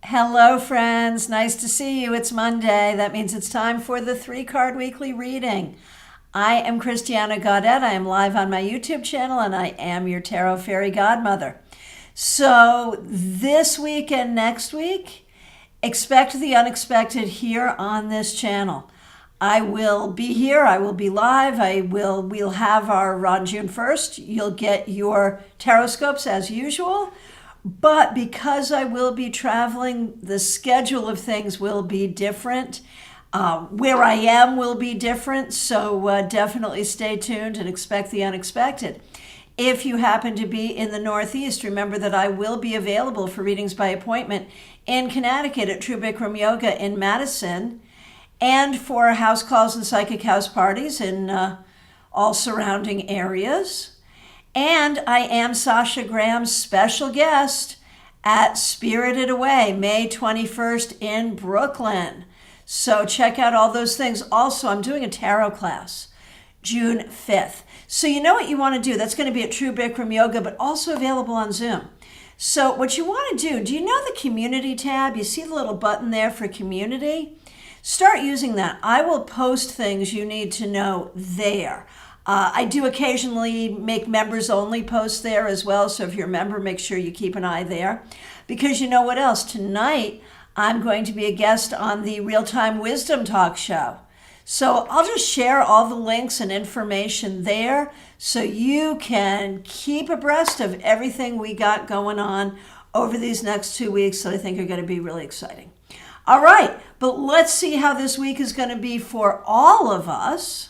Hello, friends. Nice to see you. It's Monday. That means it's time for the 3-card weekly reading. I am Christiana Gaudet. I am live on my YouTube channel, and I am your Tarot Fairy Godmother. So this week and next week, expect the unexpected here on this channel. I will be here. I will be live. We'll have on June 1st. You'll get your tarot scopes as usual. But because I will be traveling, the schedule of things will be different. Where I am will be different, so definitely stay tuned and expect the unexpected. If you happen to be in the Northeast, remember that I will be available for readings by appointment in Connecticut at True Bikram Yoga in Madison, and for house calls and psychic house parties in all surrounding areas. And I am Sasha Graham's special guest at Spirited Away, May 21st in Brooklyn. So check out all those things. Also, I'm doing a tarot class June 5th. So you know what you want to do. That's going to be at True Bikram Yoga, but also available on Zoom. So what you want to do you know the community tab? You see the little button there for community? Start using that. I will post things you need to know there. I do occasionally make members only posts there as well. So if you're a member, make sure you keep an eye there. Because you know what else? Tonight, I'm going to be a guest on the Real-Time Wisdom Talk show. So I'll just share all the links and information there so you can keep abreast of everything we got going on over these next 2 weeks that I think are going to be really exciting. All right, but let's see how this week is going to be for all of us.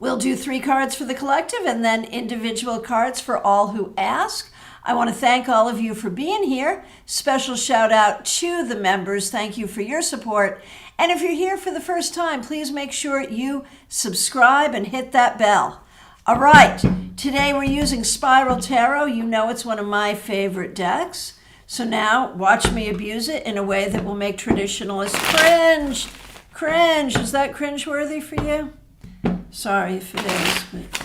We'll do 3 cards for the collective and then individual cards for all who ask. I want to thank all of you for being here. Special shout out to the members. Thank you for your support. And if you're here for the first time, please make sure you subscribe and hit that bell. All right, today we're using Spiral Tarot. You know it's one of my favorite decks. So now watch me abuse it in a way that will make traditionalists cringe. Cringe. Is that cringeworthy for you? Sorry if it is, but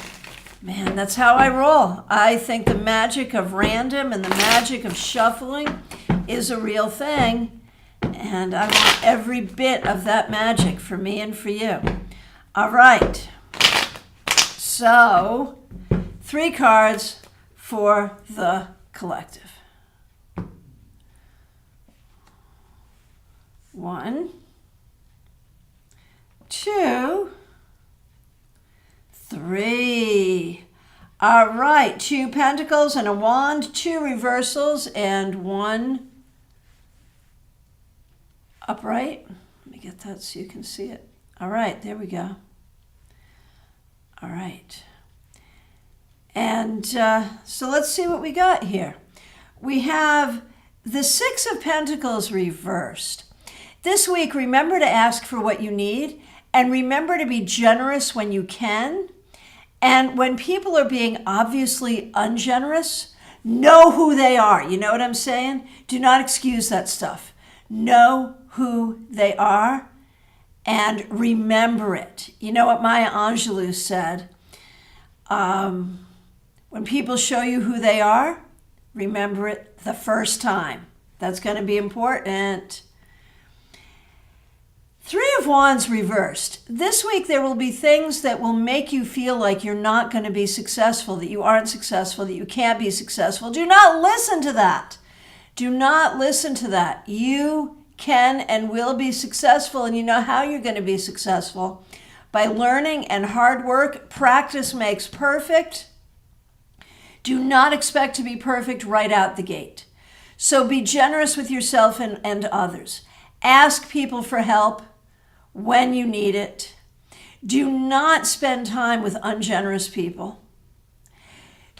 man, that's how I roll. I think the magic of random and the magic of shuffling is a real thing, and I want every bit of that magic for me and for you. All right, so 3 cards for the collective. 1, 2, 3. All right, 2 pentacles and a wand, 2 reversals, and 1 upright. Let me get that so you can see it. All right, there we go. All right. And so let's see what we got here. We have the 6 of Pentacles reversed. This week, remember to ask for what you need, and remember to be generous when you can. And when people are being obviously ungenerous, know who they are. You know what I'm saying? Do not excuse that stuff. Know who they are and remember it. You know what Maya Angelou said? When people show you who they are, remember it the first time. That's going to be important. 3 of Wands reversed. This week there will be things that will make you feel like you're not going to be successful, that you aren't successful, that you can't be successful. Do not listen to that. Do not listen to that. You can and will be successful, and you know how you're going to be successful. By learning and hard work. Practice makes perfect. Do not expect to be perfect right out the gate. So be generous with yourself and others. Ask people for help when you need it. Do not spend time with ungenerous people.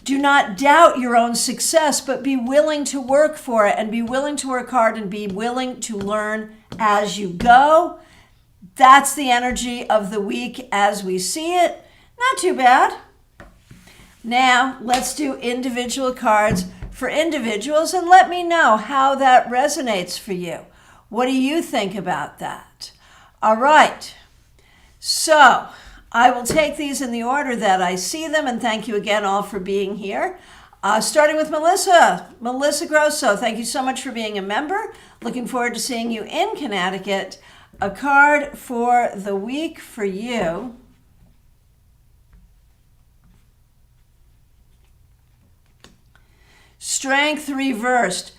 Do not doubt your own success, but be willing to work for it and be willing to work hard and be willing to learn as you go. That's the energy of the week as we see it. Not too bad. Now, let's do individual cards for individuals and let me know how that resonates for you. What do you think about that? All right, so I will take these in the order that I see them, and thank you again all for being here. Starting with Melissa. Melissa Grosso, thank you so much for being a member. Looking forward to seeing you in Connecticut. A card for the week for you. Strength reversed.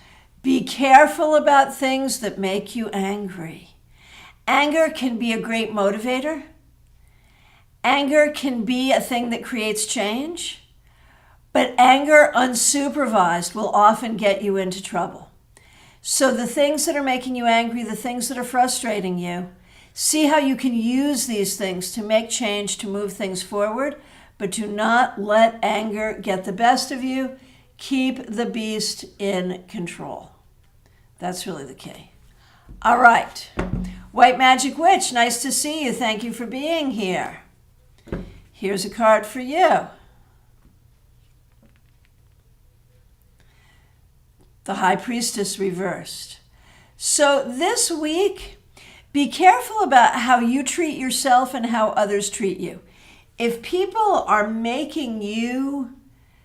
Be careful about things that make you angry. Anger can be a great motivator. Anger can be a thing that creates change. But anger unsupervised will often get you into trouble. So the things that are making you angry, the things that are frustrating you, see how you can use these things to make change, to move things forward, but do not let anger get the best of you. Keep the beast in control. That's really the key. All right. White Magic Witch, nice to see you. Thank you for being here. Here's a card for you. The High Priestess reversed. So this week, be careful about how you treat yourself and how others treat you. If people are making you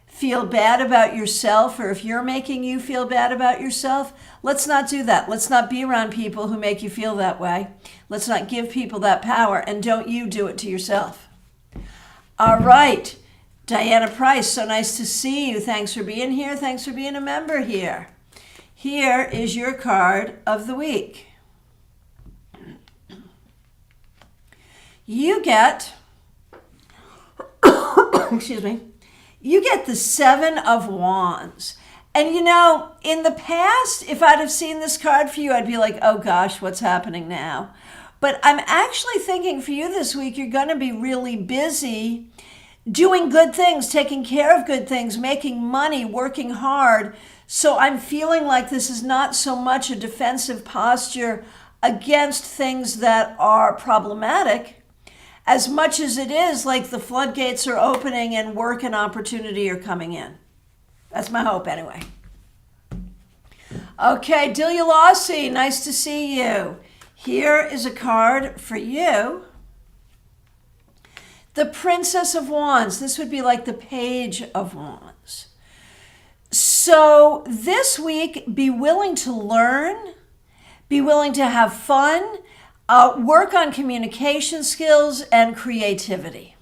feel bad about yourself, or if you're making you feel bad about yourself, let's not do that. Let's not be around people who make you feel that way. Let's not give people that power, and don't you do it to yourself. All right. Diana Price, so nice to see you. Thanks for being here. Thanks for being a member here. Here is your card of the week. You get, excuse me, you get the Seven of Wands. And you know, in the past, if I'd have seen this card for you, I'd be like, oh gosh, what's happening now? But I'm actually thinking for you this week, you're going to be really busy doing good things, taking care of good things, making money, working hard. So I'm feeling like this is not so much a defensive posture against things that are problematic, as much as it is like the floodgates are opening and work and opportunity are coming in. That's my hope anyway. Okay, Delia Lossie, nice to see you. Here is a card for you. The Princess of Wands. This would be like the Page of Wands. So this week, be willing to learn, be willing to have fun, work on communication skills and creativity.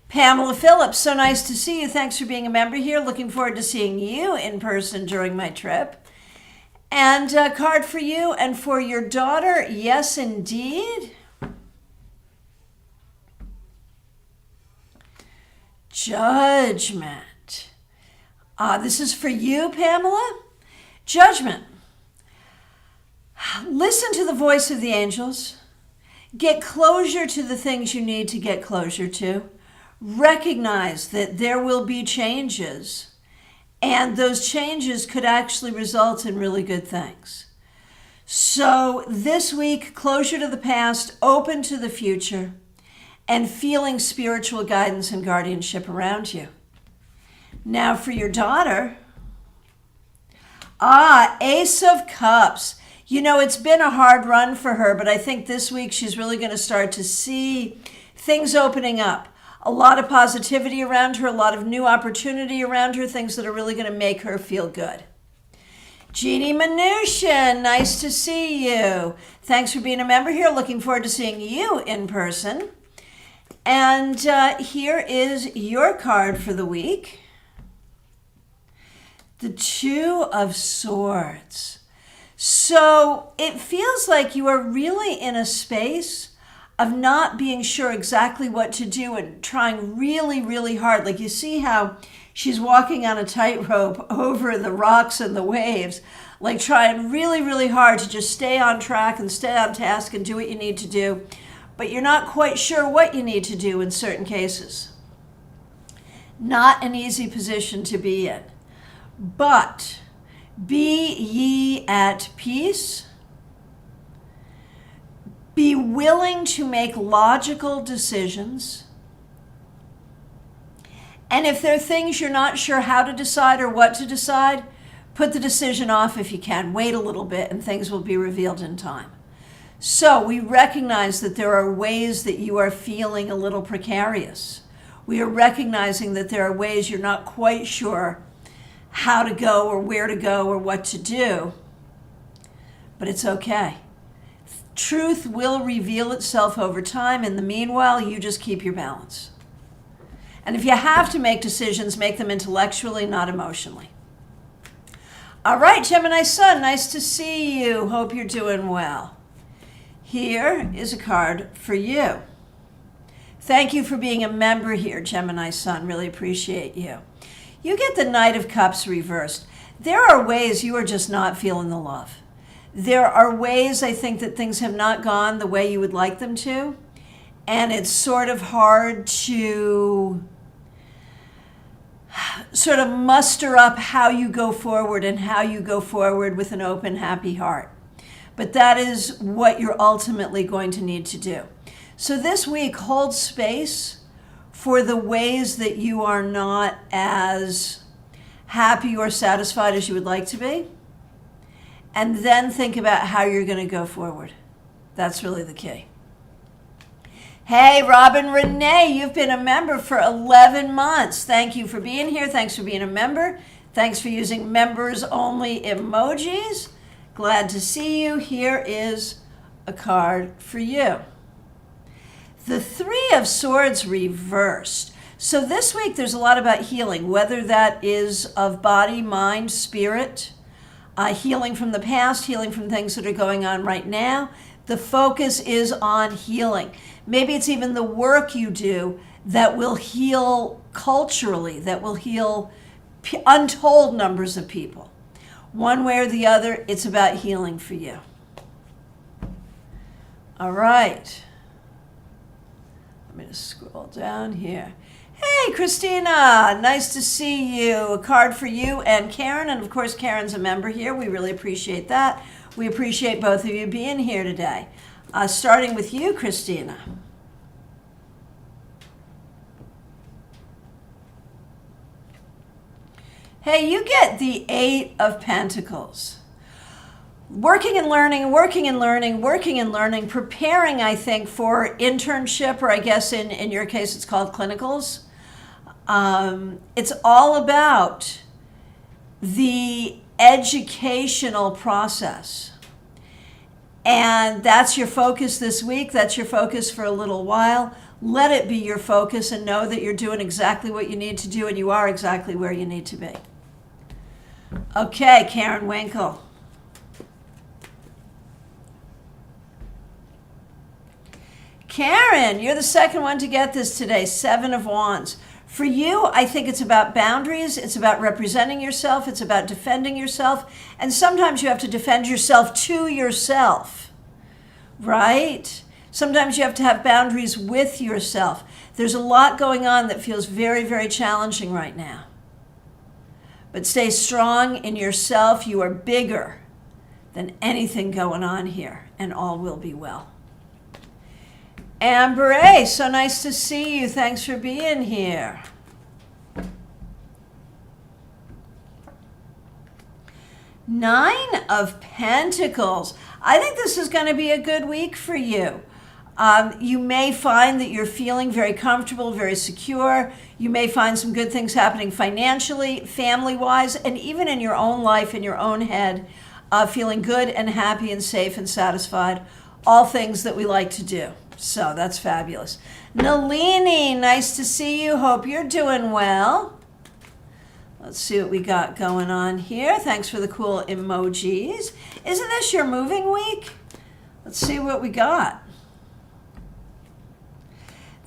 Pamela Phillips, so nice to see you. Thanks for being a member here. Looking forward to seeing you in person during my trip. And a card for you and for your daughter. Yes, indeed. Judgment. This is for you, Pamela. Judgment. Listen to the voice of the angels. Get closure to the things you need to get closure to. Recognize that there will be changes, and those changes could actually result in really good things. So this week, closure to the past, open to the future, and feeling spiritual guidance and guardianship around you. Now for your daughter, Ace of Cups. You know, it's been a hard run for her, but I think this week she's really going to start to see things opening up. A lot of positivity around her, a lot of new opportunity around her, things that are really going to make her feel good. Jeannie Mnuchin, nice to see you. Thanks for being a member here. Looking forward to seeing you in person. And here is your card for the week. The Two of Swords. So it feels like you are really in a space of not being sure exactly what to do and trying really, really hard. Like you see how she's walking on a tightrope over the rocks and the waves, like trying really, really hard to just stay on track and stay on task and do what you need to do. But you're not quite sure what you need to do in certain cases. Not an easy position to be in. But be ye at peace. Be willing to make logical decisions. And if there are things you're not sure how to decide or what to decide, put the decision off if you can. Wait a little bit and things will be revealed in time. So we recognize that there are ways that you are feeling a little precarious. We are recognizing that there are ways you're not quite sure how to go or where to go or what to do. But it's okay. Truth will reveal itself over time. In the meanwhile, you just keep your balance. And if you have to make decisions, make them intellectually, not emotionally. All right, Gemini Sun, nice to see you. Hope you're doing well. Here is a card for you. Thank you for being a member here, Gemini Sun. Really appreciate you. You get the Knight of Cups reversed. There are ways you are just not feeling the love. There are ways I think that things have not gone the way you would like them to. And it's sort of hard to sort of muster up how you go forward and how you go forward with an open, happy heart. But that is what you're ultimately going to need to do. So this week, hold space for the ways that you are not as happy or satisfied as you would like to be. And then think about how you're going to go forward. That's really the key. Hey, Robin Renee, you've been a member for 11 months. Thank you for being here. Thanks for being a member. Thanks for using members only emojis. Glad to see you. Here is a card for you. The Three of Swords reversed. So this week there's a lot about healing, whether that is of body, mind, spirit, healing from the past, healing from things that are going on right now. The focus is on healing. Maybe it's even the work you do that will heal culturally, that will heal untold numbers of people. One way or the other, it's about healing for you. All right. Let me just scroll down here. Hey, Christina, nice to see you. A card for you and Karen. And of course, Karen's a member here. We really appreciate that. We appreciate both of you being here today. Starting with you, Christina. Hey, you get the Eight of Pentacles. Working and learning, working and learning, working and learning, preparing, I think, for internship, or I guess in your case it's called clinicals. It's all about the educational process. And that's your focus this week. That's your focus for a little while. Let it be your focus and know that you're doing exactly what you need to do and you are exactly where you need to be. Okay, Karen Winkle. Karen, you're the second one to get this today, Seven of Wands. For you, I think it's about boundaries, it's about representing yourself, it's about defending yourself, and sometimes you have to defend yourself to yourself, right? Sometimes you have to have boundaries with yourself. There's a lot going on that feels very, very challenging right now. But stay strong in yourself. You are bigger than anything going on here, and all will be well. Amber A, so nice to see you. Thanks for being here. Nine of Pentacles. I think this is going to be a good week for you. You may find that you're feeling very comfortable, very secure. You may find some good things happening financially, family-wise, and even in your own life, in your own head, feeling good and happy and safe and satisfied. All things that we like to do. So that's fabulous. Nalini, nice to see you. Hope you're doing well. Let's see what we got going on here. Thanks for the cool emojis. Isn't this your moving week? Let's see what we got.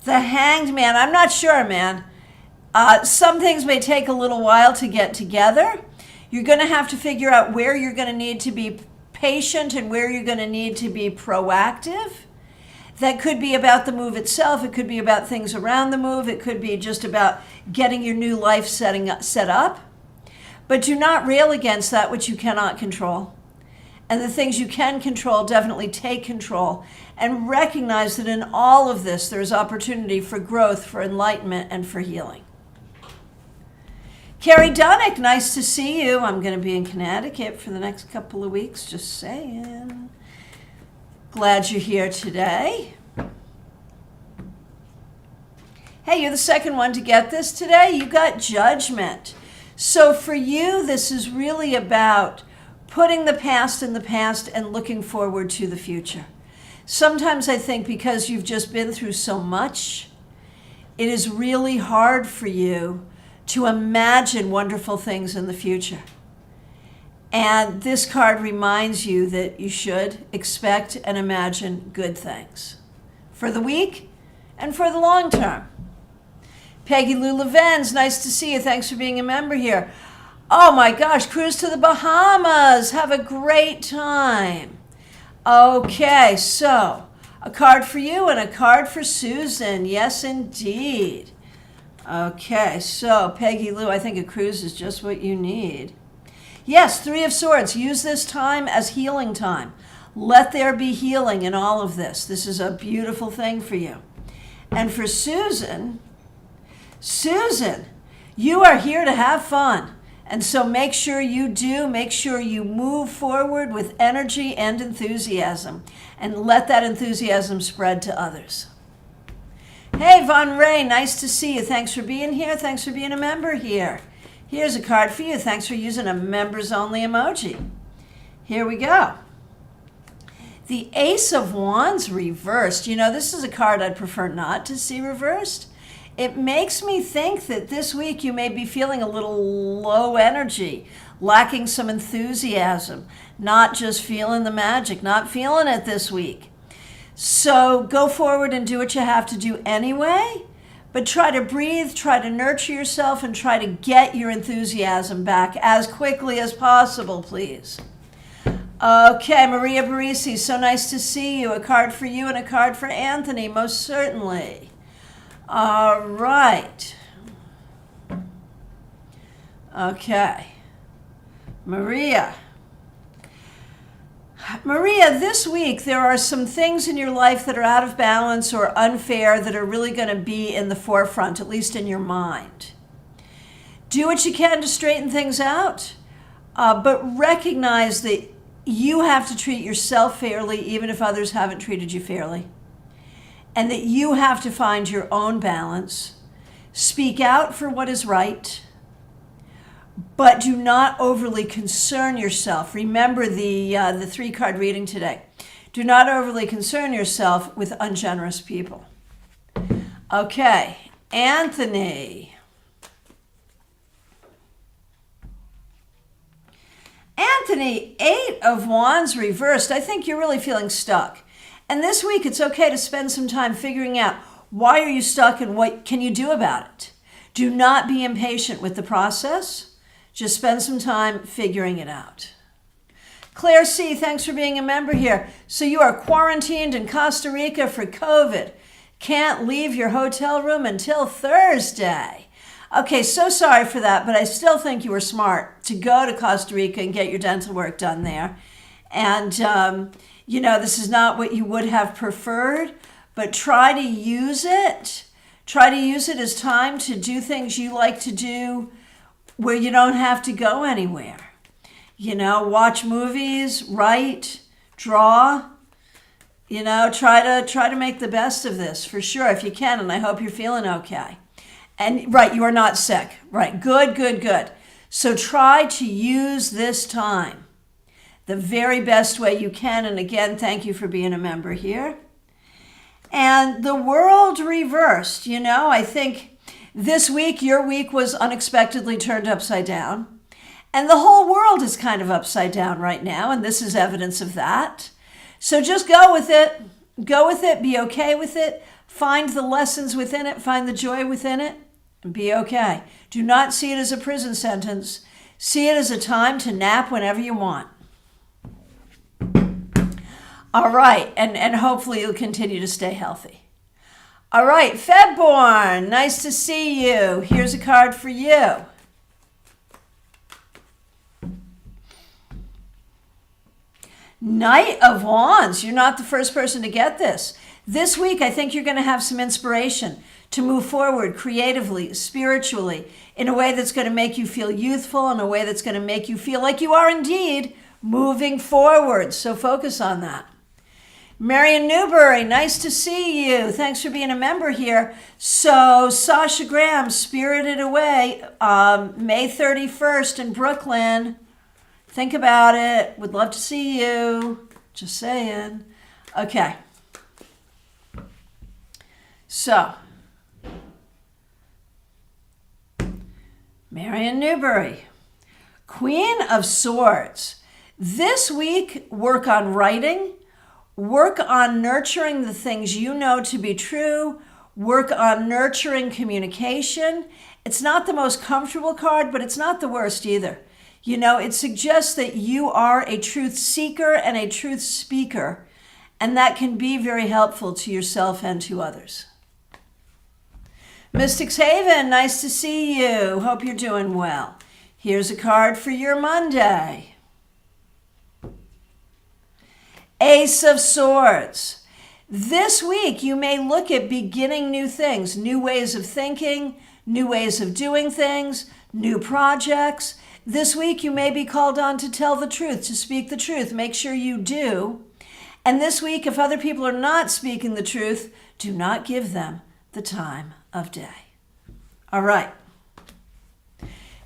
The Hanged Man. I'm not sure, man. Some things may take a little while to get together. You're going to have to figure out where you're going to need to be patient and where you're going to need to be proactive. That could be about the move itself. It could be about things around the move. It could be just about getting your new life set up. But do not rail against that which you cannot control. And the things you can control, definitely take control. And recognize that in all of this, there's opportunity for growth, for enlightenment, and for healing. Carrie Dunnick, nice to see you. I'm going to be in Connecticut for the next couple of weeks, just saying. Glad you're here today. Hey, you're the second one to get this today. You got Judgment. So for you, this is really about putting the past in the past and looking forward to the future. Sometimes I think because you've just been through so much, it is really hard for you to imagine wonderful things in the future. And this card reminds you that you should expect and imagine good things for the week and for the long term. Peggy Lou Levens, nice to see you. Thanks for being a member here. Oh my gosh, cruise to the Bahamas. Have a great time. Okay, so a card for you and a card for Susan. Yes, indeed. Okay, so Peggy Lou, I think a cruise is just what you need. Yes, Three of Swords. Use this time as healing time. Let there be healing in all of this. This is a beautiful thing for you. And for Susan, you are here to have fun. And so make sure you do. Make sure you move forward with energy and enthusiasm. And let that enthusiasm spread to others. Hey, Von Ray, nice to see you. Thanks for being here. Thanks for being a member here. Here's a card for you. Thanks for using a members-only emoji. Here we go. The Ace of Wands reversed. You know, this is a card I'd prefer not to see reversed. It makes me think that this week you may be feeling a little low energy, lacking some enthusiasm, not just feeling the magic, not feeling it this week. So go forward and do what you have to do anyway. But try to breathe, try to nurture yourself, and try to get your enthusiasm back as quickly as possible, please. Okay, Maria Barisi, so nice to see you. A card for you and a card for Anthony, most certainly. All right. Okay. Maria, this week there are some things in your life that are out of balance or unfair that are really going to be in the forefront, at least in your mind. Do what you can to straighten things out, but recognize that you have to treat yourself fairly even if others haven't treated you fairly, and that you have to find your own balance. Speak out for what is right, but do not overly concern yourself. Remember the 3-card reading today. Do not overly concern yourself with ungenerous people. Okay, Anthony. Anthony, 8 of Wands reversed. I think you're really feeling stuck. And this week it's okay to spend some time figuring out why are you stuck and what can you do about it. Do not be impatient with the process. Just spend some time figuring it out. Claire C., thanks for being a member here. So you are quarantined in Costa Rica for COVID. Can't leave your hotel room until Thursday. Okay, so sorry for that, but I still think you were smart to go to Costa Rica and get your dental work done there. And, this is not what you would have preferred, but try to use it. Try to use it as time to do things you like to do where you don't have to go anywhere. Watch movies, write, draw. Try to make the best of this for sure if you can, and I hope you're feeling okay. And right, you are not sick. Right, good. So try to use this time the very best way you can. And again, thank you for being a member here. And the world reversed. I think this week, your week was unexpectedly turned upside down. And the whole world is kind of upside down right now, and this is evidence of that. So just go with it. Go with it. Be okay with it. Find the lessons within it. Find the joy within it. And be okay. Do not see it as a prison sentence. See it as a time to nap whenever you want. All right. And hopefully you'll continue to stay healthy. All right, Febborn, nice to see you. Here's a card for you. Knight of Wands, you're not the first person to get this. This week, I think you're going to have some inspiration to move forward creatively, spiritually, in a way that's going to make you feel youthful, in a way that's going to make you feel like you are indeed moving forward. So focus on that. Marion Newbury, nice to see you. Thanks for being a member here. So Sasha Graham, Spirited Away, May 31st in Brooklyn. Think about it. Would love to see you. Just saying. Okay. So, Marion Newbury, Queen of Swords. This week, work on writing. Work on nurturing the things you know to be true. Work on nurturing communication. It's not the most comfortable card, but it's not the worst either. You know, it suggests that you are a truth seeker and a truth speaker, and that can be very helpful to yourself and to others. Mystics Haven, nice to see you. Hope you're doing well. Here's a card for your Monday. Ace of Swords. This week, you may look at beginning new things, new ways of thinking, new ways of doing things, new projects. This week, you may be called on to tell the truth, to speak the truth. Make sure you do. And this week, if other people are not speaking the truth, do not give them the time of day. All right.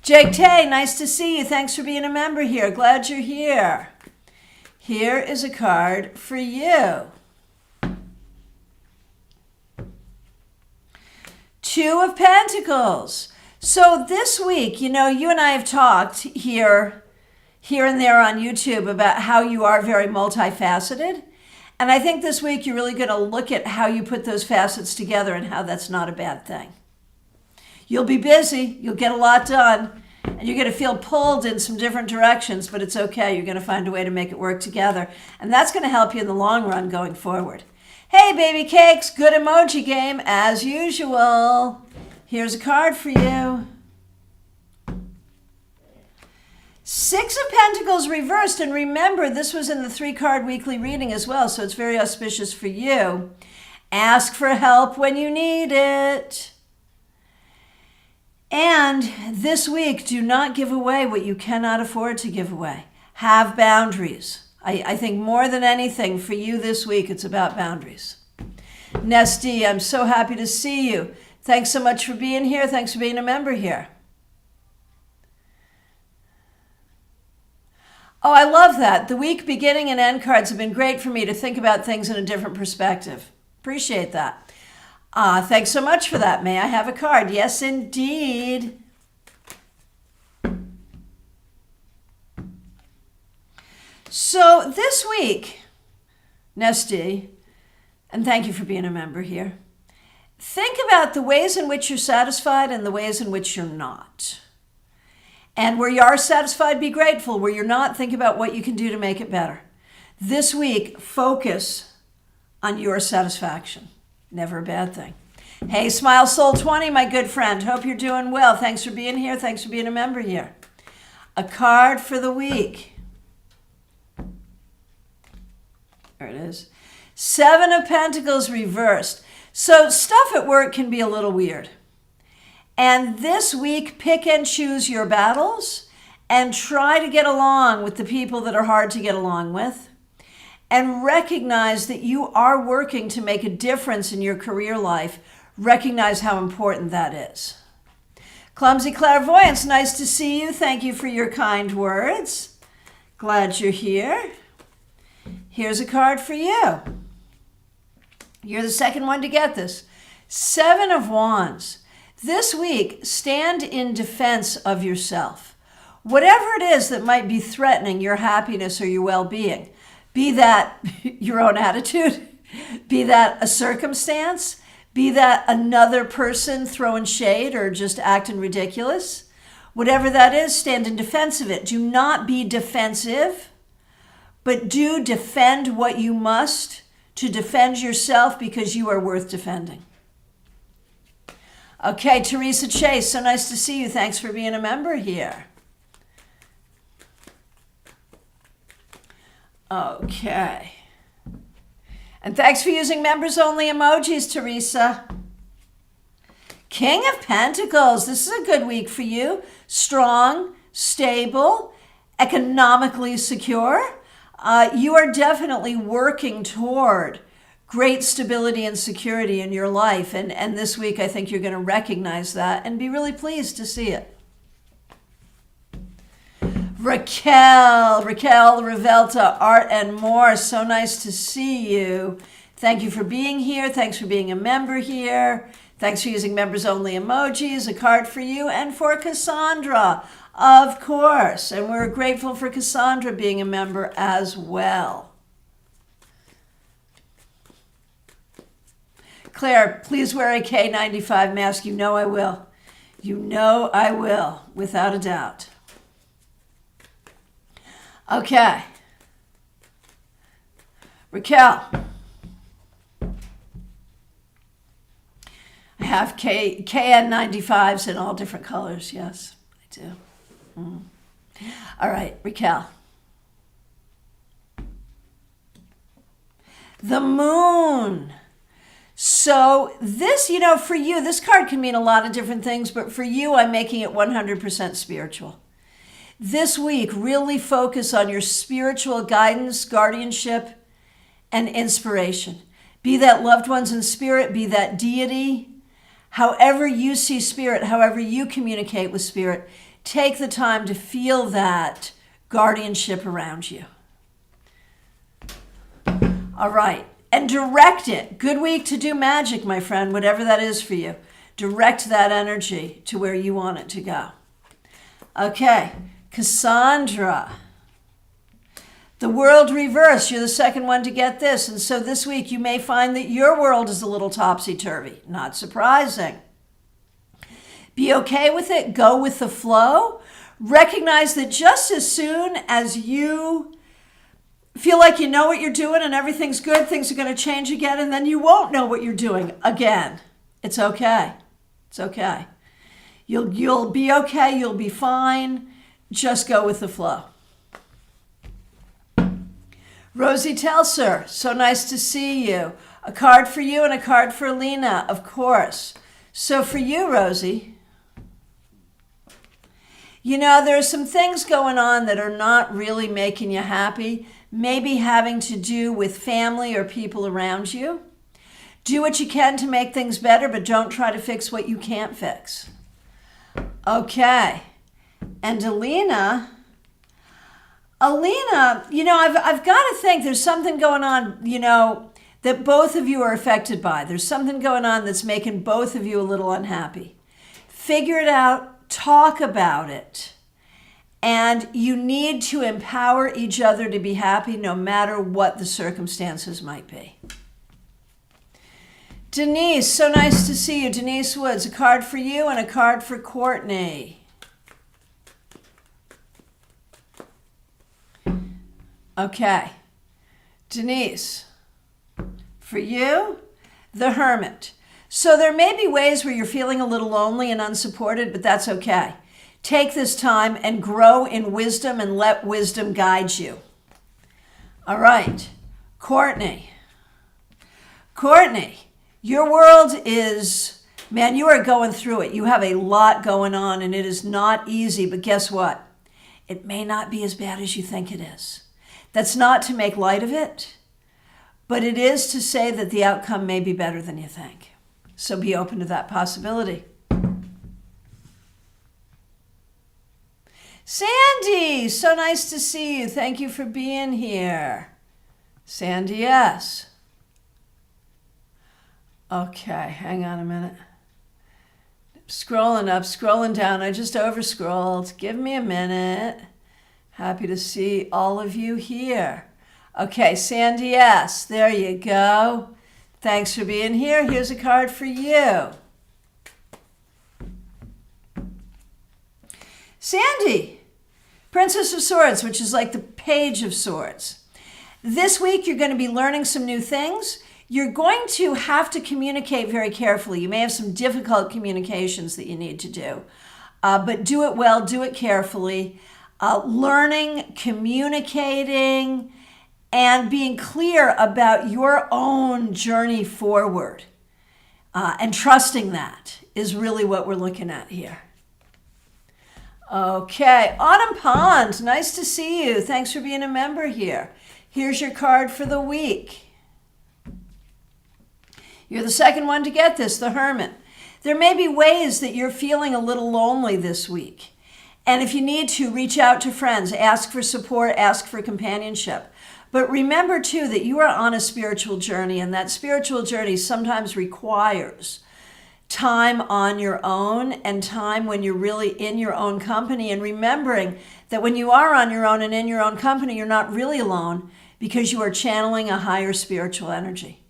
Jake Tay, nice to see you. Thanks for being a member here. Glad you're here. Here is a card for you. Two of Pentacles. So this week, you know, you and I have talked here and there on YouTube about how you are very multifaceted. And I think this week you're really going to look at how you put those facets together and how that's not a bad thing. You'll be busy. You'll get a lot done. And you're going to feel pulled in some different directions, but it's okay. You're going to find a way to make it work together. And that's going to help you in the long run going forward. Hey, baby cakes, good emoji game as usual. Here's a card for you. Six of Pentacles reversed. And remember, this was in the 3-card weekly reading as well, so it's very auspicious for you. Ask for help when you need it. And this week, do not give away what you cannot afford to give away. Have boundaries. I think more than anything for you this week, it's about boundaries. Nesty, I'm so happy to see you. Thanks so much for being here. Thanks for being a member here. Oh, I love that. The week beginning and end cards have been great for me to think about things in a different perspective. Appreciate that. Thanks so much for that. May I have a card? Yes, indeed. So this week, Nesty, and thank you for being a member here, think about the ways in which you're satisfied and the ways in which you're not. And where you are satisfied, be grateful. Where you're not, think about what you can do to make it better. This week, focus on your satisfaction. Never a bad thing. Hey, Smile Soul 20, my good friend. Hope you're doing well. Thanks for being here. Thanks for being a member here. A card for the week. There it is. 7 of Pentacles reversed. So stuff at work can be a little weird. And this week, pick and choose your battles and try to get along with the people that are hard to get along with. And recognize that you are working to make a difference in your career life. Recognize how important that is. Clumsy Clairvoyance, nice to see you. Thank you for your kind words. Glad you're here. Here's a card for you. You're the second one to get this. 7 of Wands. This week, stand in defense of yourself. Whatever it is that might be threatening your happiness or your well-being, be that your own attitude, be that a circumstance, be that another person throwing shade or just acting ridiculous. Whatever that is, stand in defense of it. Do not be defensive, but do defend what you must to defend yourself because you are worth defending. Okay, Teresa Chase, so nice to see you. Thanks for being a member here. Okay. And thanks for using members-only emojis, Teresa. King of Pentacles. This is a good week for you. Strong, stable, economically secure. you are definitely working toward great stability and security in your life. And this week, I think you're going to recognize that and be really pleased to see it. Raquel, Revelta, Art and More. So nice to see you. Thank you for being here. Thanks for being a member here. Thanks for using members only emojis. A card for you and for Cassandra, of course. And we're grateful for Cassandra being a member as well. Claire, please wear a K95 mask. You know I will. You know I will, without a doubt. Okay. Raquel. I have KN95s in all different colors. Yes, I do. All right, Raquel. The moon. So this, for you, this card can mean a lot of different things, but for you, I'm making it 100% spiritual. This week, really focus on your spiritual guidance, guardianship, and inspiration. Be that loved ones in spirit, be that deity. However you see spirit, however you communicate with spirit, take the time to feel that guardianship around you. All right. And direct it. Good week to do magic, my friend, whatever that is for you. Direct that energy to where you want it to go. Okay, Cassandra. The world reversed. You're the second one to get this. And so this week you may find that your world is a little topsy-turvy. Not surprising. Be okay with it. Go with the flow. Recognize that just as soon as you feel like you know what you're doing and everything's good, things are going to change again, and then you won't know what you're doing again. It's okay. It's okay. You'll be okay. You'll be fine. Just go with the flow. Rosie Telser, so nice to see you. A card for you and a card for Lena, of course. So for you, Rosie, there are some things going on that are not really making you happy. Maybe having to do with family or people around you. Do what you can to make things better, but don't try to fix what you can't fix. Okay. And Alina, I've got to think there's something going on, that both of you are affected by. There's something going on that's making both of you a little unhappy. Figure it out. Talk about it. And you need to empower each other to be happy no matter what the circumstances might be. Denise, so nice to see you. Denise Woods, a card for you and a card for Courtney. Okay. Denise, for you, the Hermit. So there may be ways where you're feeling a little lonely and unsupported, but that's okay. Take this time and grow in wisdom and let wisdom guide you. All right, Courtney. Courtney, your world is, man, you are going through it. You have a lot going on and it is not easy, but guess what? It may not be as bad as you think it is. That's not to make light of it, but it is to say that the outcome may be better than you think. So be open to that possibility. Sandy, so nice to see you. Thank you for being here. Sandy, yes. Okay, hang on a minute. Scrolling up, scrolling down. I just overscrolled. Give me a minute. Happy to see all of you here. Okay, Sandy, yes. There you go. Thanks for being here. Here's a card for you. Sandy, Princess of Swords, which is like the Page of Swords. This week, you're going to be learning some new things. You're going to have to communicate very carefully. You may have some difficult communications that you need to do, but do it well, do it carefully. Learning, communicating, and being clear about your own journey forward and trusting that is really what we're looking at here. Okay, Autumn Pond, nice to see you. Thanks for being a member here. Here's your card for the week. You're the second one to get this, the Hermit. There may be ways that you're feeling a little lonely this week. And if you need to, reach out to friends, ask for support, ask for companionship. But remember, too, that you are on a spiritual journey, and that spiritual journey sometimes requires time on your own and time when you're really in your own company, and remembering that when you are on your own and in your own company, you're not really alone because you are channeling a higher spiritual energy.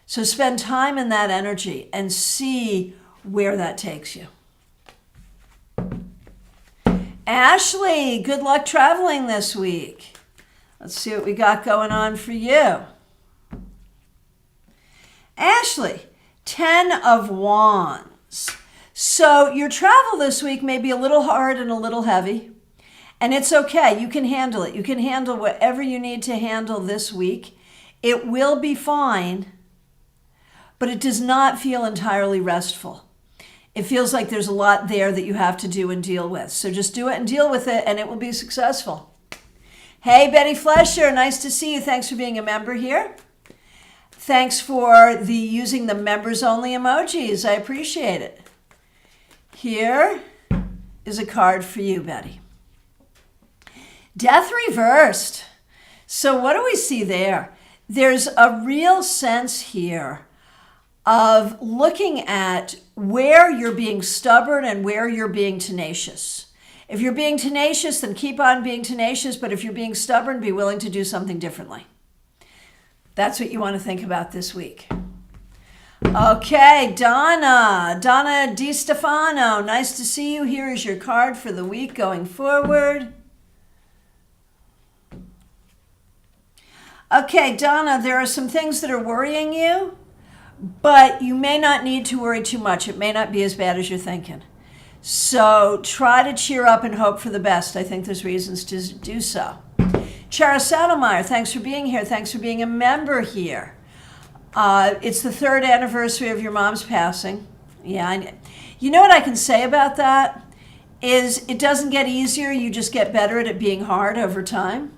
So spend time in that energy and see where that takes you. Ashley, good luck traveling this week. Let's see what we got going on for you. Ashley, 10 of Wands. So your travel this week may be a little hard and a little heavy, and it's okay. You can handle it. You can handle whatever you need to handle this week. It will be fine, but it does not feel entirely restful. It feels like there's a lot there that you have to do and deal with. So just do it and deal with it, and it will be successful. Hey, Betty Flesher, nice to see you. Thanks for being a member here. Thanks for using the members only emojis. I appreciate it. Here is a card for you, Betty. Death reversed. So what do we see there? There's a real sense here of looking at where you're being stubborn and where you're being tenacious. If you're being tenacious, then keep on being tenacious. But if you're being stubborn, be willing to do something differently. That's what you want to think about this week. Okay, Donna DiStefano, nice to see you. Here is your card for the week going forward. Okay, Donna, there are some things that are worrying you, but you may not need to worry too much. It may not be as bad as you're thinking. So try to cheer up and hope for the best. I think there's reasons to do so. Chara Saddlemeyer, thanks for being here. Thanks for being a member here. It's the 3rd anniversary of your mom's passing. Yeah, you know what I can say about that is it doesn't get easier. You just get better at it being hard over time.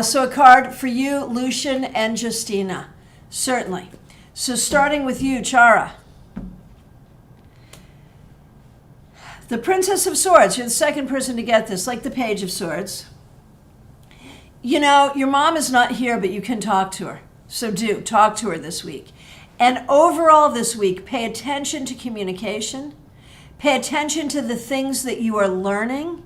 So a card for you, Lucian and Justina, certainly. So starting with you, Chara. The Princess of Swords, you're the second person to get this, like the Page of Swords. You know, your mom is not here, but you can talk to her. So do talk to her this week. And overall this week, pay attention to communication. Pay attention to the things that you are learning.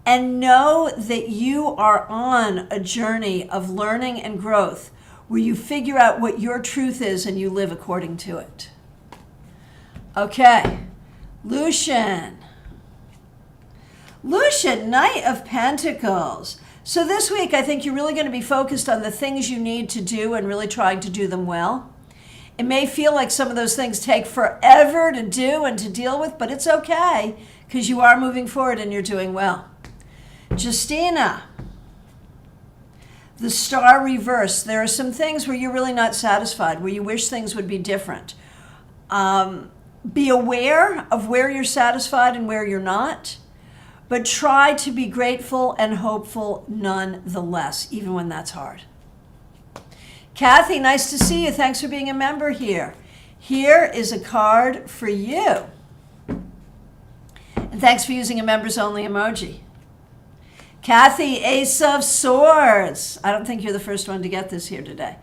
And know that you are on a journey of learning and growth where you figure out what your truth is and you live according to it. Okay, Lucian. Lucian, Knight of Pentacles. So this week, I think you're really going to be focused on the things you need to do and really trying to do them well. It may feel like some of those things take forever to do and to deal with, but it's okay because you are moving forward and you're doing well. Justina, the Star reverse. There are some things where you're really not satisfied, where you wish things would be different. Be aware of where you're satisfied and where you're not, but try to be grateful and hopeful nonetheless, even when that's hard. Kathy, nice to see you. Thanks for being a member here. Here is a card for you. And thanks for using a members only emoji. Kathy, Ace of Swords. I don't think you're the first one to get this here today.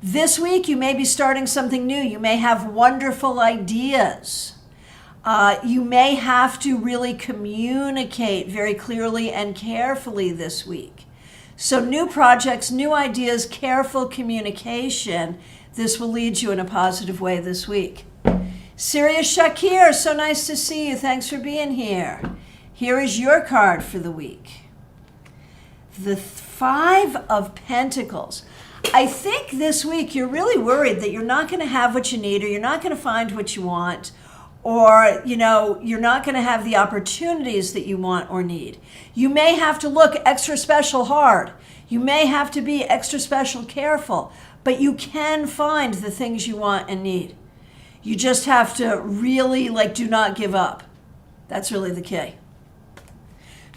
This week, you may be starting something new. You may have wonderful ideas. You may have to really communicate very clearly and carefully this week. So new projects, new ideas, careful communication. This will lead you in a positive way this week. Sirius Shakir, so nice to see you. Thanks for being here. Here is your card for the week. The 5 of Pentacles. I think this week you're really worried that you're not going to have what you need, or you're not going to find what you want, or you're not going to have the opportunities that you want or need. You may have to look extra special hard. You may have to be extra special careful, but you can find the things you want and need. You just have to really do not give up. That's really the key.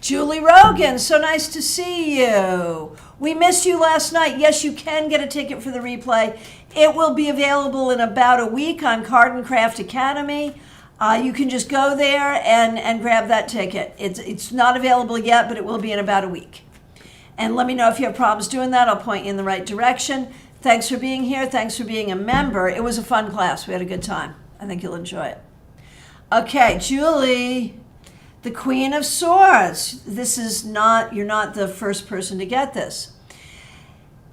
Julie Rogan, so nice to see you. We missed you last night. Yes, you can get a ticket for the replay. It will be available in about a week on Card and Craft Academy. You can just go there and grab that ticket. It's not available yet, but it will be in about a week. And let me know if you have problems doing that. I'll point you in the right direction. Thanks for being here. Thanks for being a member. It was a fun class. We had a good time. I think you'll enjoy it. Okay, Julie, the Queen of Swords. You're not the first person to get this.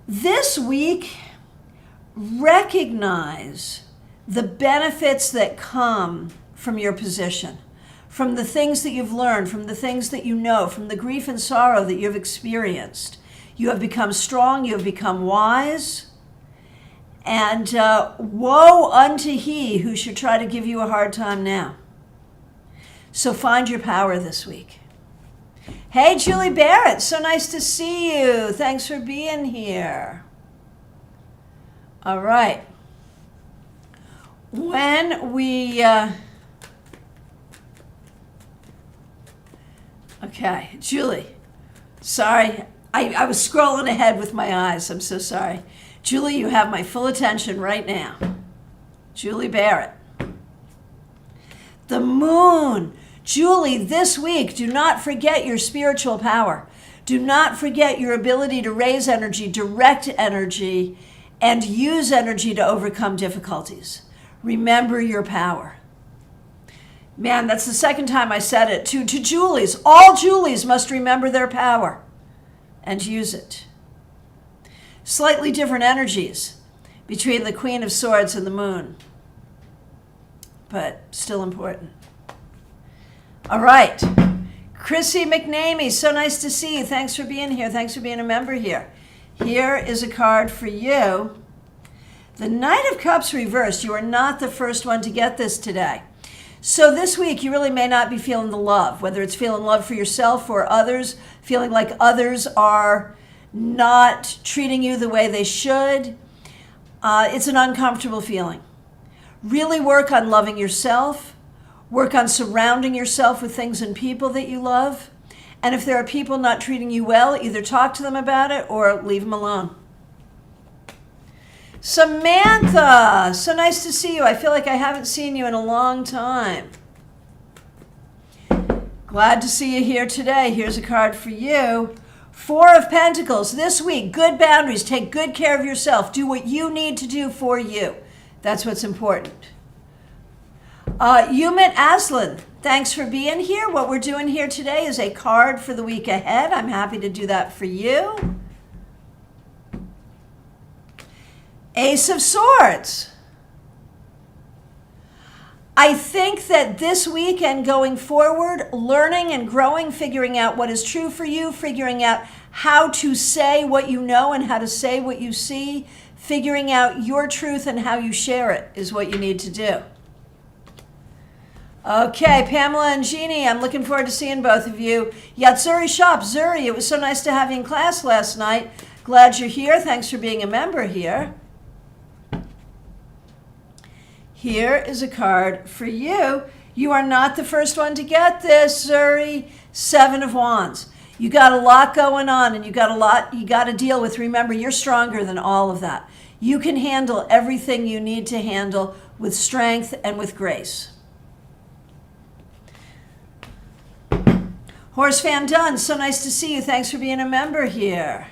This week, recognize the benefits that come from your position, from the things that you've learned, from the things that you know, from the grief and sorrow that you've experienced. You have become strong, you have become wise, and woe unto he who should try to give you a hard time now. So find your power this week. Hey, Julie Barrett, so nice to see you. Thanks for being here. All right. When we... Okay, Julie, sorry. I was scrolling ahead with my eyes. I'm so sorry. Julie, you have my full attention right now. Julie Barrett. The moon. Julie, this week, do not forget your spiritual power. Do not forget your ability to raise energy, direct energy, and use energy to overcome difficulties. Remember your power. Man, that's the second time I said it. To Julies, all Julies must remember their power and use it. Slightly different energies between the Queen of Swords and the Moon, but still important. All right. Chrissy McNamee, so nice to see you. Thanks for being here. Thanks for being a member here. Here is a card for you. The Knight of Cups reversed. You are not the first one to get this today. So this week, you really may not be feeling the love, whether it's feeling love for yourself or others, feeling like others are not treating you the way they should. It's an uncomfortable feeling. Really work on loving yourself. Work on surrounding yourself with things and people that you love. And if there are people not treating you well, either talk to them about it or leave them alone. Samantha, so nice to see you. I feel like I haven't seen you in a long time. Glad to see you here today. Here's a card for you. Four of Pentacles. This week, good boundaries. Take good care of yourself. Do what you need to do for you. That's what's important. Umit Aslan, thanks for being here. What we're doing here today is a card for the week ahead. I'm happy to do that for you. Ace of Swords. I think that this week and going forward, learning and growing, figuring out what is true for you, figuring out how to say what you know and how to say what you see, figuring out your truth and how you share it is what you need to do. Okay, Pamela and Jeannie, I'm looking forward to seeing both of you. Yatsuri Shop, Zuri, it was so nice to have you in class last night. Glad you're here. Thanks for being a member here. Here is a card for you. You are not the first one to get this, Zuri. Seven of Wands. You got a lot going on and you got a lot you got to deal with. Remember, you're stronger than all of that. You can handle everything you need to handle with strength and with grace. Horse Van Dunn, so nice to see you. Thanks for being a member here.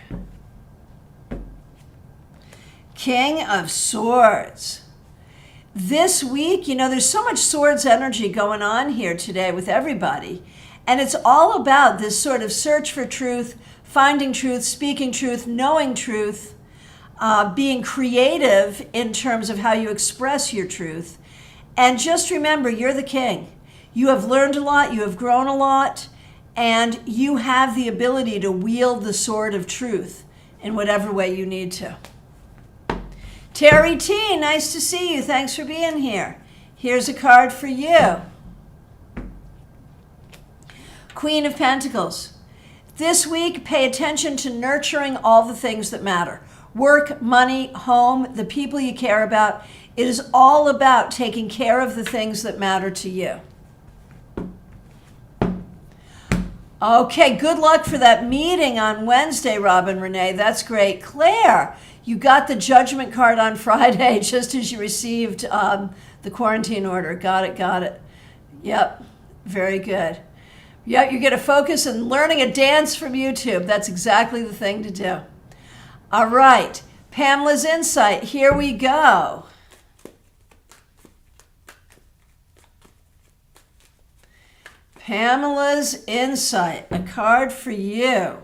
King of Swords. This week, there's so much swords energy going on here today with everybody. And it's all about this sort of search for truth, finding truth, speaking truth, knowing truth, being creative in terms of how you express your truth. And just remember, you're the king. You have learned a lot, you have grown a lot, and you have the ability to wield the sword of truth in whatever way you need to. Terry T, nice to see you. Thanks for being here. Here's a card for you. Queen of Pentacles. This week, pay attention to nurturing all the things that matter. Work, money, home, the people you care about. It is all about taking care of the things that matter to you. Okay, good luck for that meeting on Wednesday, Robin Renee. That's great. Claire, you got the judgment card on Friday just as you received the quarantine order. Got it. Yep, very good. Yep, you're going to focus on learning a dance from YouTube. That's exactly the thing to do. All right, Pamela's Insight. Here we go. Pamela's Insight, a card for you.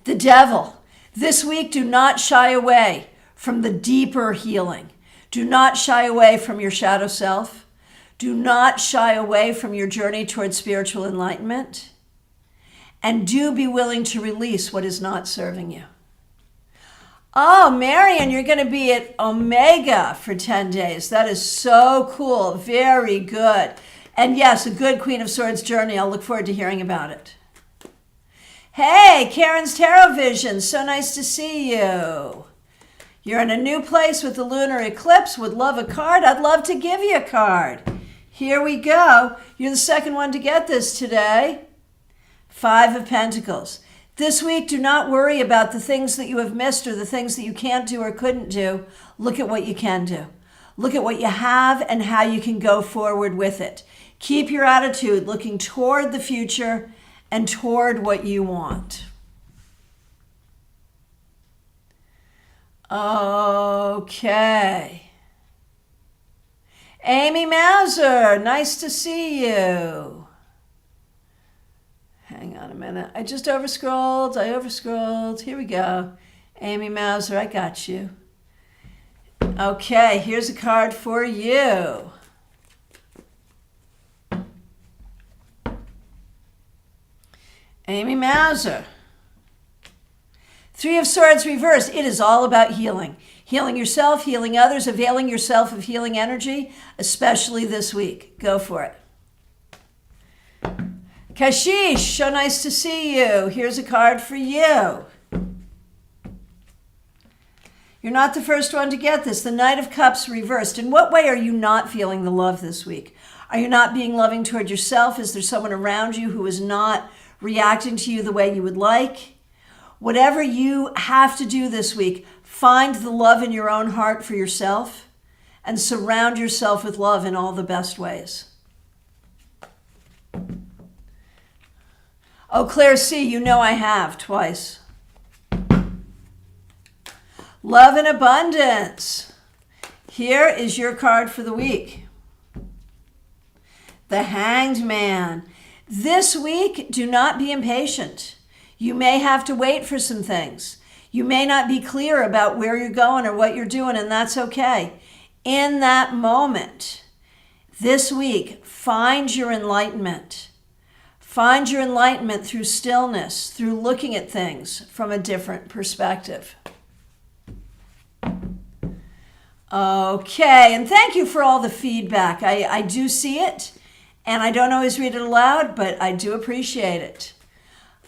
The Devil. This week, do not shy away from the deeper healing. Do not shy away from your shadow self. Do not shy away from your journey towards spiritual enlightenment. And do be willing to release what is not serving you. Oh, Marion, you're going to be at Omega for 10 days. That is so cool. Very good. And yes, a good Queen of Swords journey. I'll look forward to hearing about it. Hey, Karen's Tarot Vision. So nice to see you. You're in a new place with the lunar eclipse. Would love a card. I'd love to give you a card. Here we go. You're the second one to get this today. 5 of Pentacles. This week, do not worry about the things that you have missed or the things that you can't do or couldn't do. Look at what you can do. Look at what you have and how you can go forward with it. Keep your attitude looking toward the future and toward what you want. Okay. Amy Mauser, nice to see you. Hang on a minute. I just overscrolled. Here we go. Amy Mauser, I got you. Okay, here's a card for you. Amy Mauser. 3 of Swords reversed. It is all about healing. Healing yourself, healing others, availing yourself of healing energy, especially this week. Go for it. Kashish, so nice to see you. Here's a card for you. You're not the first one to get this. The Knight of Cups reversed. In what way are you not feeling the love this week? Are you not being loving toward yourself? Is there someone around you who is not reacting to you the way you would like? Whatever you have to do this week, find the love in your own heart for yourself and surround yourself with love in all the best ways. Oh, Claire C., you know I have twice. Love and abundance. Here is your card for the week. The Hanged Man. This week, do not be impatient. You may have to wait for some things. You may not be clear about where you're going or what you're doing, and that's okay. In that moment, this week, find your enlightenment. Find your enlightenment through stillness, through looking at things from a different perspective. Okay, and thank you for all the feedback. I do see it, and I don't always read it aloud, but I do appreciate it.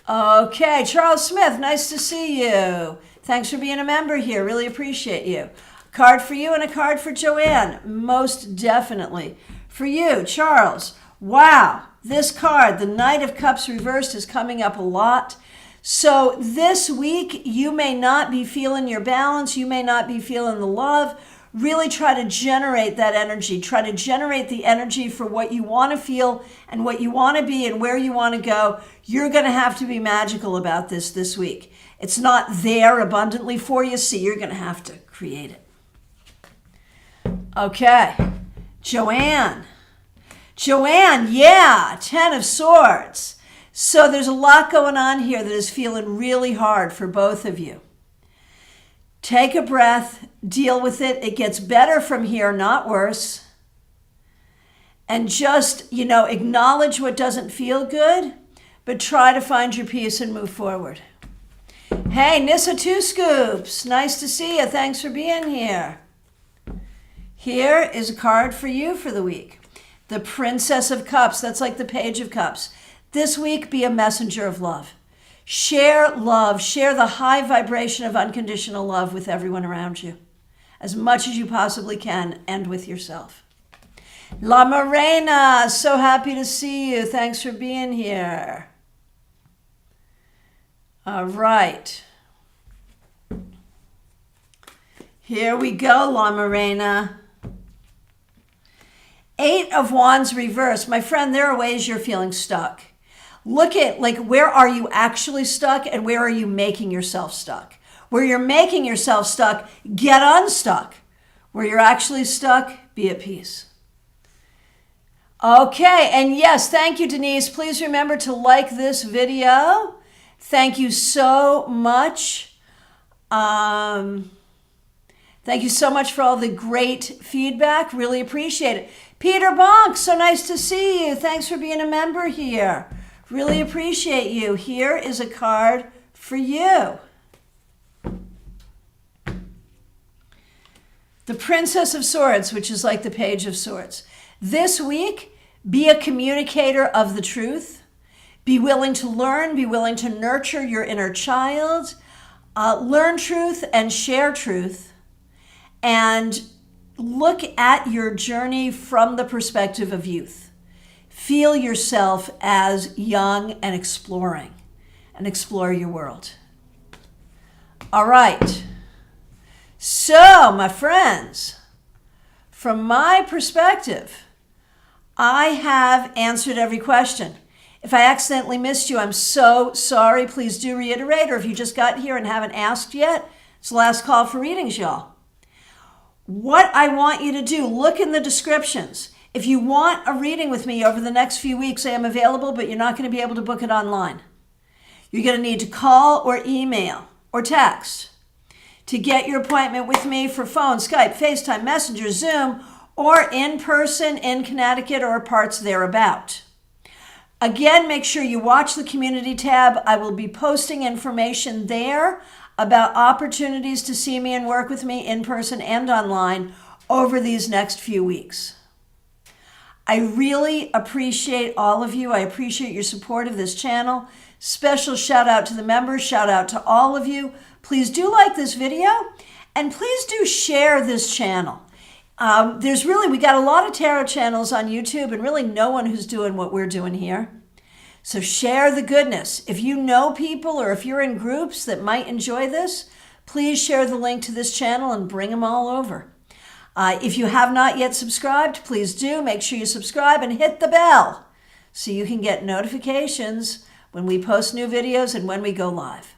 Okay, Charles Smith, nice to see you. Thanks for being a member here. Really appreciate you. A card for you and a card for Joanne. Most definitely. For you, Charles. Wow, this card, the Knight of Cups reversed, is coming up a lot. So this week, you may not be feeling your balance. You may not be feeling the love. Really try to generate that energy. Try to generate the energy for what you want to feel and what you want to be and where you want to go. You're going to have to be magical about this week. It's not there abundantly for you, so you're going to have to create it. Okay, Joanne. Joanne, yeah, 10 of Swords. So there's a lot going on here that is feeling really hard for both of you. Take a breath, deal with it. It gets better from here, not worse. And just, acknowledge what doesn't feel good, but try to find your peace and move forward. Hey, Nissa Two Scoops, nice to see you. Thanks for being here. Here is a card for you for the week. The Princess of Cups, that's like the Page of Cups. This week, be a messenger of love. Share love, share the high vibration of unconditional love with everyone around you, as much as you possibly can, and with yourself. La Morena, so happy to see you. Thanks for being here. All right. Here we go, La Morena. 8 of Wands reversed. My friend, there are ways you're feeling stuck. Look at, where are you actually stuck and where are you making yourself stuck? Where you're making yourself stuck, get unstuck. Where you're actually stuck, be at peace. Okay, and yes, thank you, Denise. Please remember to like this video. Thank you so much. Thank you so much for all the great feedback. Really appreciate it. Peter Bonk, so nice to see you. Thanks for being a member here. Really appreciate you. Here is a card for you. The Princess of Swords, which is like the Page of Swords. This week, be a communicator of the truth. Be willing to learn, be willing to nurture your inner child. Learn truth and share truth. And look at your journey from the perspective of youth. Feel yourself as young and exploring, and explore your world. All right. So, my friends, from my perspective, I have answered every question. If I accidentally missed you, I'm so sorry. Please do reiterate, or if you just got here and haven't asked yet, it's the last call for readings, y'all. What I want you to do, look in the descriptions. If you want a reading with me over the next few weeks, I am available, but you're not going to be able to book it online. You're going to need to call or email or text to get your appointment with me for phone, Skype, FaceTime, Messenger, Zoom, or in person in Connecticut or parts thereabout. Again, make sure you watch the community tab. I will be posting information there about opportunities to see me and work with me in person and online over these next few weeks. I really appreciate all of you. I appreciate your support of this channel. Special shout out to the members, shout out to all of you. Please do like this video and please do share this channel. We got a lot of tarot channels on YouTube and really no one who's doing what we're doing here. So share the goodness. If you know people or if you're in groups that might enjoy this, please share the link to this channel and bring them all over. If you have not yet subscribed, please do. Make sure you subscribe and hit the bell so you can get notifications when we post new videos and when we go live.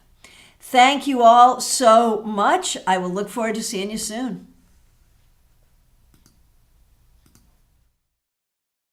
Thank you all so much. I will look forward to seeing you soon.